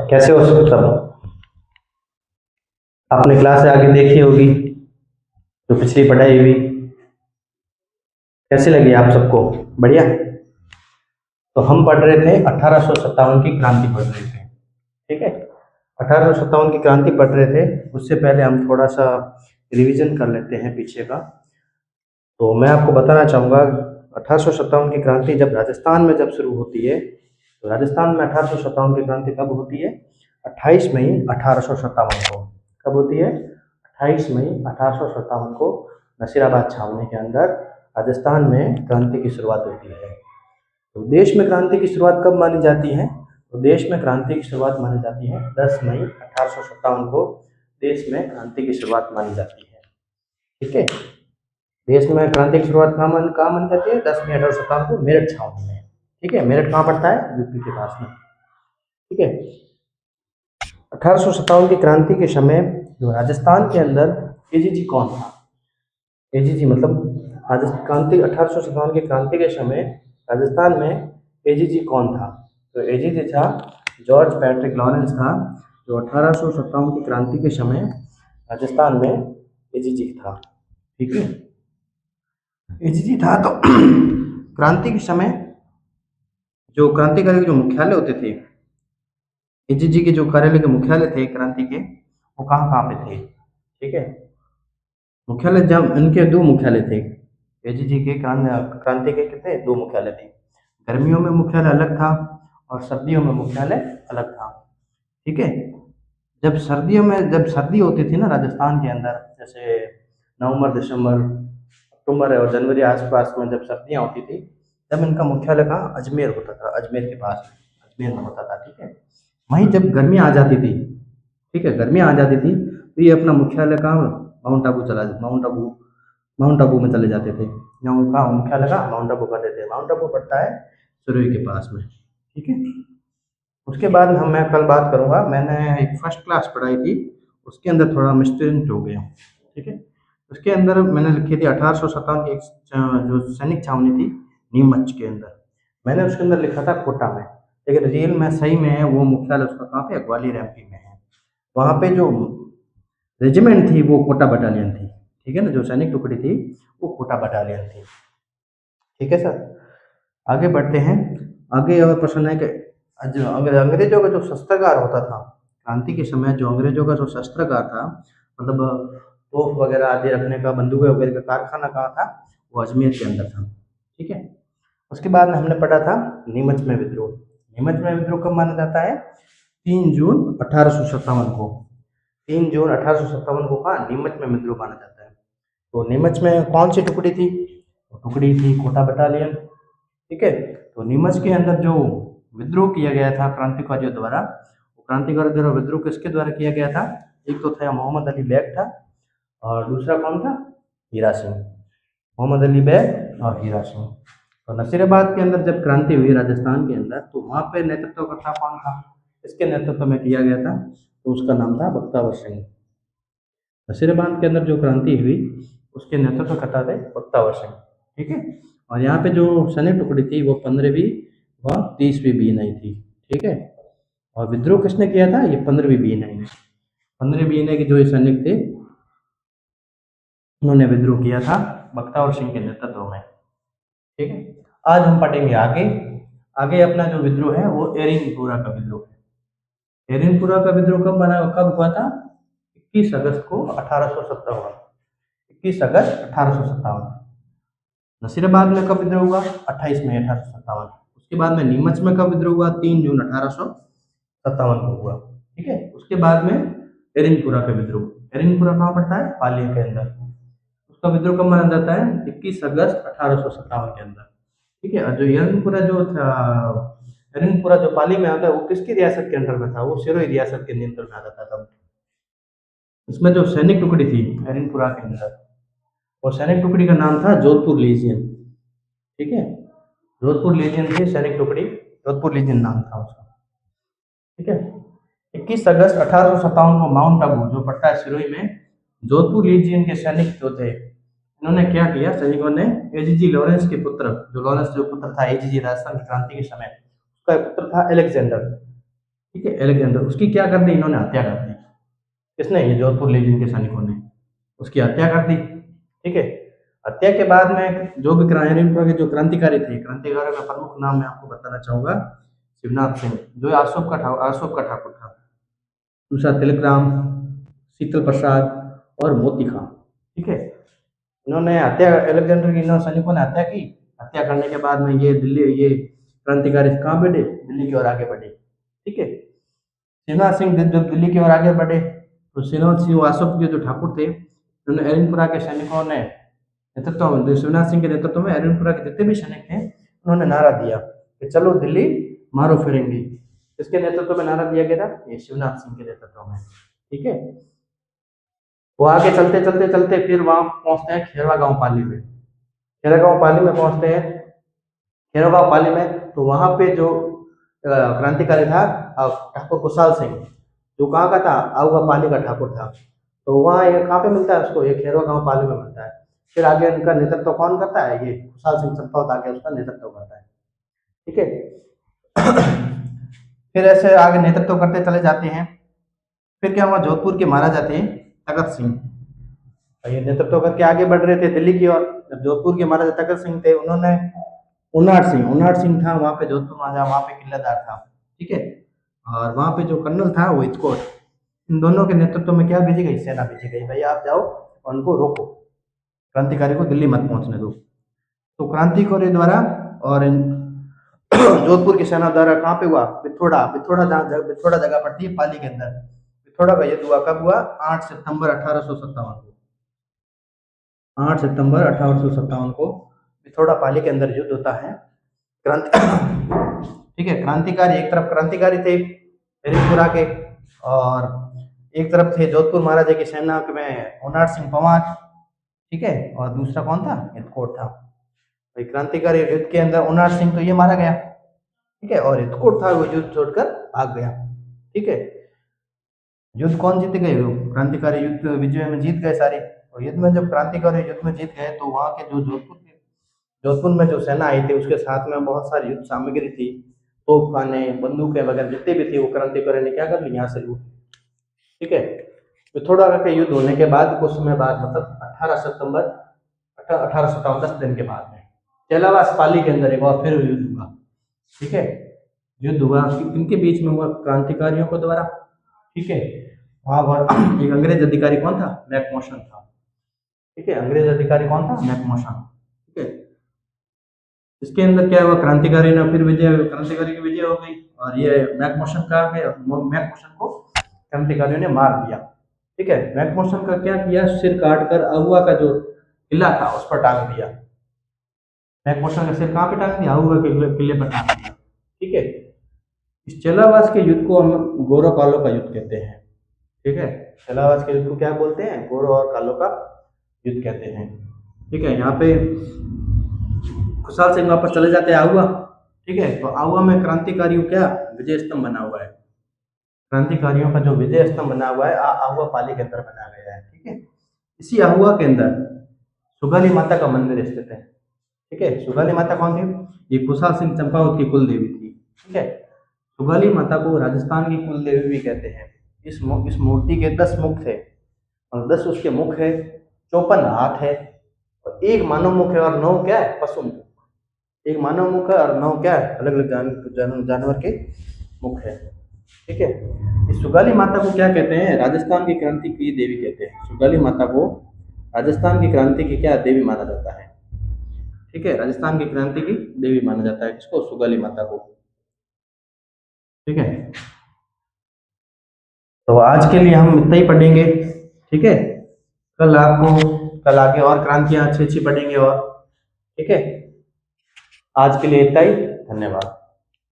कैसे हो सब? आपने क्लास आगे देखी होगी जो पिछली पढ़ाई हुई, कैसी लगी आप सबको? बढ़िया। तो हम पढ़ रहे थे 1857 की क्रांति पढ़ रहे थे। ठीक है, 1857 की क्रांति पढ़ रहे थे। उससे पहले हम थोड़ा सा रिवीजन कर लेते हैं पीछे का। तो मैं आपको बताना चाहूँगा 1857 की क्रांति जब राजस्थान में जब शुरू होती है, तो राजस्थान में 1857 की क्रांति कब होती है? 28 मई 1857 को। कब होती है? 28 मई 1857 को नसीराबाद छावनी के अंदर राजस्थान में क्रांति की शुरुआत होती है। तो देश में क्रांति की शुरुआत कब मानी जाती है? तो देश में क्रांति की शुरुआत मानी जाती है 10 मई 1857 को देश में क्रांति की शुरुआत मानी जाती है। ठीक है, देश में क्रांति की शुरुआत कहाँ मानी जाती है? 10 मई 1857 को मेरठ छावनी में। ठीक है, मेरठ कहाँ पड़ता है? यूपी के पास में। ठीक है, 1857 की क्रांति के समय जो राजस्थान के अंदर एजीजी कौन था? एजीजी मतलब क्रांति 1857 की क्रांति के समय राजस्थान में एजीजी कौन था? तो एजीजी था जॉर्ज पैट्रिक लॉरेंस था, जो 1857 की क्रांति के समय राजस्थान में एजीजी था। ठीक है, एजीजी था। तो क्रांति के समय जो क्रांतिकारी जो मुख्यालय होते थे, एजीजी के जो कार्यालय के मुख्यालय थे क्रांति के, वो कहाँ कहाँ पे थे? ठीक है, मुख्यालय जब इनके दो मुख्यालय थे एजीजी के, क्रांति के कितने? दो मुख्यालय थे। गर्मियों में मुख्यालय अलग था और सर्दियों में मुख्यालय अलग था। ठीक है, जब सर्दियों में जब सर्दी होती थी ना राजस्थान के अंदर, जैसे नवंबर दिसंबर अक्टूबर और जनवरी आसपास में जब सर्दियाँ होती थी, तब इनका मुख्यालय कहाँ? अजमेर होता था, अजमेर के पास, अजमेर में होता था। ठीक है, वहीं जब गर्मियाँ आ जाती थी, ठीक है, गर्मियाँ आ जाती थी तो ये अपना मुख्यालय कहाँ? माउंट आबू में चले जाते थे। या उनका मुख्यालय कहाँ? माउंट आबू कर देते। माउंट आबू पड़ता है सुरई के पास में। ठीक है, उसके बाद हम मैं कल बात करूँगा, मैंने एक फर्स्ट क्लास पढ़ाई थी, उसके अंदर थोड़ा मिस्टेक हो गया। ठीक है, उसके अंदर मैंने लिखी थी 1857 की एक जो सैनिक छावनी थी नीमच के अंदर, मैंने उसके अंदर लिखा था कोटा में, लेकिन रियल में सही में है वो मुख्यालय उसका कहाँ पे? ग्वालियर एमपी में है। वहाँ पे जो रेजिमेंट थी वो कोटा बटालियन थी। ठीक है ना, जो सैनिक टुकड़ी थी वो कोटा बटालियन थी। ठीक है सर, आगे बढ़ते हैं। आगे और प्रश्न है कि जो अंग्रेजों का जो शस्त्रागार होता था क्रांति के समय, जो अंग्रेजों का जो शस्त्रागार था, मतलब तोप वगैरह आदि रखने का, बंदूकें वगैरह का कारखाना कहाँ था? वो अजमेर के अंदर था। ठीक है, उसके बाद में हमने पढ़ा था नीमच में विद्रोह। नीमच में विद्रोह कब माना जाता है? 3 जून 1857 को। 3 जून 1857 को कहाँ? नीमच में विद्रोह माना जाता है। तो नीमच में कौन सी टुकड़ी थी? तो टुकड़ी थी कोटा बटालियन। ठीक है, तो नीमच के अंदर जो विद्रोह किया गया था क्रांतिकारियों द्वारा, वो क्रांतिकारियों द्वारा विद्रोह किसके द्वारा किया गया था? एक तो था मोहम्मद अली बेग था, और दूसरा कौन था? हीरा सिंह। मोहम्मद अली बेग और हीरा सिंह। तो नसीराबाद के अंदर जब क्रांति हुई राजस्थान के अंदर, तो वहाँ पे नेतृत्वकर्ता कौन था? इसके नेतृत्व में किया गया था, तो उसका नाम था बख्तावर सिंह। नसीराबाद के अंदर जो क्रांति हुई उसके नेतृत्वकर्ता थे बख्तावर सिंह। ठीक है, और यहाँ पे जो सैनिक टुकड़ी थी वो 15वीं व 30वीं BNI थी। ठीक है, और विद्रोह किसने किया था? ये 15वीं BNI ने। 15वीं BNI के जो ये सैनिक थे उन्होंने विद्रोह किया था बख्तावर सिंह के नेतृत्व में। ठीक है, आज हम पढ़ेंगे आगे। आगे अपना जो विद्रोह है वो एरिनपुरा का विद्रोह है। एरिनपुरा का विद्रोह कब हुआ था? 21 अगस्त को 1857। 21 अगस्त 1857। नसीराबाद में कब विद्रोह हुआ? 28 मई 1857। उसके बाद में नीमच में कब विद्रोह हुआ? 3 जून 1857 को हुआ। ठीक है, उसके बाद में एरिनपुरा का विद्रोह। एरिनपुरा कहाँ पड़ता है? पाली के अंदर। उसका विद्रोह कब माना जाता है? 21 अगस्त 1857 के अंदर। ठीक है, और जो एरिनपुरा जो था, एरिनपुरा जो पाली में आता है, वो किसकी रियासत के अंडर में था? वो सिरोही रियासत के नियंत्रण में आता था तब। इसमें जो सैनिक टुकड़ी थी एरिनपुरा के अंदर, और सैनिक टुकड़ी का नाम था जोधपुर लीजियन। ठीक है, जोधपुर लीजियन थी सैनिक टुकड़ी, जोधपुर लीजियन नाम था उसका। ठीक है, 21 अगस्त 1857 को माउंट आबू जो पड़ता है सिरोही में, जोधपुर लीजियन के सैनिक जो थे, इन्होंने क्या किया? सैनिकों ने एजीजी लॉरेंस के पुत्र, जो लॉरेंस जो पुत्र था एजीजी राजस्थान की क्रांति के समय, उसका एक पुत्र था अलेक्जेंडर। ठीक है, अलेक्जेंडर, उसकी क्या कर दी इन्होंने, हत्या कर दी। किसने, ये जोधपुर लीजियन के सैनिकों ने उसकी हत्या कर दी। ठीक है, हत्या के बाद में जो भी अरविंदपुरा के जो क्रांतिकारी थे, क्रांतिकारियों का प्रमुख नाम मैं आपको बताना चाहूंगा, शिवनाथ सिंह, जो अशोक का ठाकुर था। दूसरा तिलकराम, शीतल प्रसाद और मोती खां। ठीक है, इन्होंने हत्या, अलेक्जेंडर की इन सैनिकों ने हत्या की। हत्या करने के बाद में ये क्रांतिकारी कहाँ बढ़े, दिल्ली की ओर आगे बढ़े। ठीक है, शिवनाथ सिंह जब दिल्ली की ओर आगे बढ़े तो शिवनाथ सिंह अशोक के जो ठाकुर थे, उन्होंने अरिनपुरा के सैनिकों ने नेतृत्व में, शिवनाथ सिंह के नेतृत्व में अरिनपुरा के जितने भी सैनिक थे उन्होंने नारा दिया कि चलो दिल्ली मारो फिरेंगी। किसके नेतृत्व में नारा दिया गया था, ये शिवनाथ सिंह के नेतृत्व में। ठीक है, वो आगे चलते चलते चलते फिर वहां पहुंचते हैं खेरवा गांव पाली में। खेरवा गांव पाली में पहुंचते हैं, खेरवा गांव पाली में तो वहां पे जो क्रांतिकारी था ठाकुर कुशाल सिंह, जो कहाँ का था, आऊगा पाली का ठाकुर था। तो वहाँ ये कहाँ पे मिलता है उसको, ये खेरवा गांव पाली में मिलता है। फिर आगे उनका नेतृत्व कौन करता है, ये कुशाल सिंह चंपावत आगे उसका नेतृत्व करता है। ठीक है, फिर ऐसे आगे नेतृत्व करते चले जाते हैं। फिर क्या हुआ, जोधपुर के महाराजा थे तखत सिंह, ये नेतृत्व करके आगे बढ़ रहे थे दिल्ली की ओर। जब जोधपुर के महाराजा तखत सिंह थे, उन्होंने उनाट सिंह था वहां पे, जोधपुर महाराजा वहां पे किलादार था। ठीक है, और वहां पे जो कर्नल था वो इतकोट, इन दोनों के नेतृत्व में क्या भेजी गई, सेना भेजी गई, भाई आप जाओ और उनको रोको, क्रांतिकारी को दिल्ली मत पहुंचने दो। तो क्रांतिकारी द्वारा और जोधपुर की सेना द्वारा कहाँ पे हुआ, बिथोड़ा जगह पड़ती है पाली के अंदर। बिथोड़ा का युद्ध हुआ, कब हुआ, 8 सितंबर 1857 को। 8 सितंबर 1857 को बिथोड़ा पाली के अंदर युद्ध होता है। क्रांति ठीक है, क्रांतिकारी, एक तरफ क्रांतिकारी थे हरिपुरा के, और एक तरफ थे जोधपुर महाराजा की सेना में उनाट सिंह पंवार। ठीक है, और दूसरा कौन था, इतकोट था। भाई क्रांतिकारी युद्ध के अंदर उनाट सिंह तो ये मारा गया। ठीक है, और इतकोट था वो युद्ध छोड़कर भाग गया। ठीक है, युद्ध कौन जीत गए, क्रांतिकारी युद्ध विजय में जीत गए सारे। और युद्ध में जब क्रांतिकारी युद्ध में जीत गए तो वहां के जो जोधपुर में जो सेना आई थी उसके साथ में बहुत सारी युद्ध सामग्री थी, तोप खाने, बंदूकें वगैरह जितने भी थे, वो क्रांतिकारी ने क्या कर ली, यहाँ से लूट। ठीक है, पिथौरागढ़ का युद्ध होने के बाद कुछ समय बाद, मतलब 18 सितंबर 1857, 10 दिन के बाद में चेलावास पाली के अंदर एक बार फिर युद्ध हुआ। ठीक है, युद्ध हुआ किनके बीच में हुआ, क्रांतिकारियों को द्वारा। ठीक है, वहां पर एक अंग्रेज अधिकारी कौन था, मैकमोशन था। ठीक है, अंग्रेज अधिकारी कौन था, मैकमोशन। ठीक है, इसके अंदर क्या हुआ, क्रांतिकारी ने फिर क्रांतिकारी की विजय हो गई, और ये मैकमोशन कहाँ गए, मैकमोशन को क्रांतिकारियों ने मार दिया। ठीक है, मैकमोशन का क्या किया, सिर काट कर अहुआ का जो किला था उस पर टांग दिया। मैकमोशन का सिर कहाँ पे टांग दिया, अहुआ के किले पर टांग दिया। ठीक है, इस चेलावास के युद्ध को हम गौरव कालो का युद्ध कहते हैं। ठीक है, चेलावास के युद्ध को क्या बोलते हैं, गौरव और कालो का युद्ध कहते हैं। ठीक है, यहाँ पे खुशहाल सिंह वापस चले जाते हैं आहुआ। ठीक है, तो आहुआ में क्रांतिकारियों क्या विजय स्तंभ बना हुआ है, क्रांतिकारियों का जो विजय स्तंभ बना हुआ है आहुआ पाली के अंदर बना गया है। ठीक है, इसी आहुआ के अंदर सुगाली माता का मंदिर स्थित है। ठीक है, सुगाली माता कौन थी, ये खुशहाल सिंह चंपावत की कुल देवी थी। ठीक है, सुगाली माता को राजस्थान की कुल देवी भी कहते हैं। इस मूर्ति के 10 मुख थे, और 10 उसके मुख है, 54 हाथ है, और एक मानव मुख है, और 9 क्या है, पशु मुख। एक मानव मुख है और 9 क्या है, अलग अलग जानवर के मुख है। ठीक है, इस सुगाली माता को क्या कहते हैं, राजस्थान की क्रांति की देवी कहते हैं। सुगाली माता को राजस्थान की क्रांति की क्या देवी माना जाता है। ठीक है, राजस्थान की क्रांति की देवी माना जाता है किसको, सुगाली माता को। ठीक है, तो आज के लिए हम इतना ही पढ़ेंगे। ठीक है, कल आगे और क्रांतियां अच्छी अच्छी पढ़ेंगे। और ठीक है, आज के लिए इतना ही, धन्यवाद।